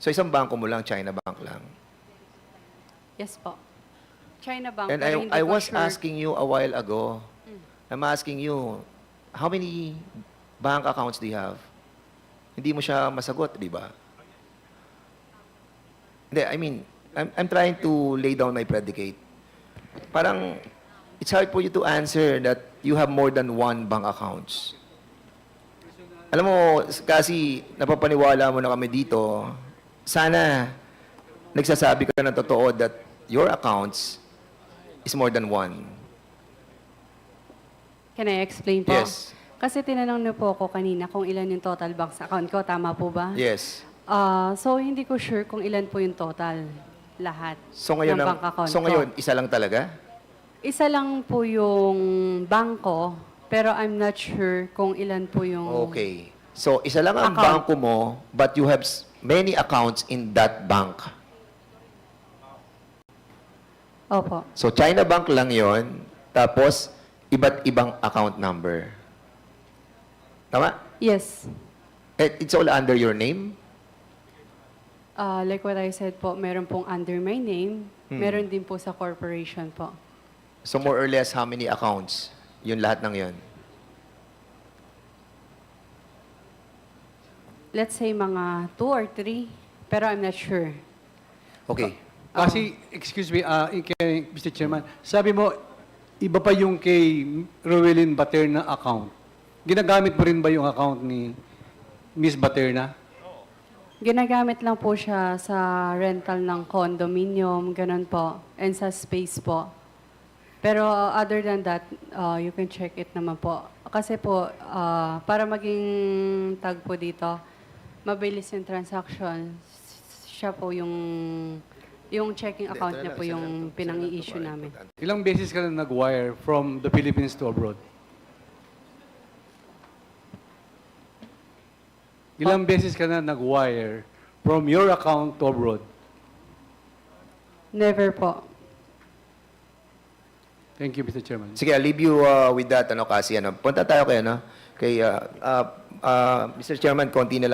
So isang bangko mo lang, China Bank lang. Yes po. China Bank, And pero hindi I ko was sure. asking you a while ago, I'm asking you, how many bank accounts do you have? Hindi mo siya masagot, di ba? Hindi, I mean, I'm trying to lay down my predicate. Parang, it's hard for you to answer that you have more than one bank accounts. Alam mo, kasi napapaniwala mo na kami dito, sana nagsasabi ka ng totoo that your accounts is more than one. Can I explain po? Yes. Kasi tinanong niyo po ako kanina kung ilan yung total banks account ko. Tama po ba? Yes. So, hindi ko sure kung ilan po yung total. Lahat So ngayon, ng bank account so ko. ngayon, isa lang talaga? Isa lang po yung bangko, pero I'm not sure kung ilan po yung... Okay. So, isa lang ang Account. bangko mo, but you have many accounts in that bank. Opo. So, China Bank lang yon, tapos iba't ibang account number. Tama? Yes. It's all under your name? Like what I said po, meron pong under my name, meron din po sa corporation po. So, more or less, how many accounts? Yun lahat ng yon. Let's say mga 2 or 3, pero I'm not sure. Okay. Kasi, excuse me, kay Mr. Chairman, sabi mo, iba pa yung kay Rowelyn Baterna account. Ginagamit mo rin ba yung account ni Miss Baterna? Ginagamit lang po siya sa rental ng condominium, ganun po, and sa space po. Pero other than that, you can check it naman po. Kasi po, para maging tag po dito, mabilis yung transaction, siya po yung checking account niya po yung pinang-i-issue namin. Ilang beses ka na nag-wire from the Philippines to abroad? Ilang beses ka na nag-wire from your account to abroad? Never po. Thank you, Mr. Chairman. Sige, I'll leave you with that, kasi, punta tayo kay, Mr. Chairman, konti na lang.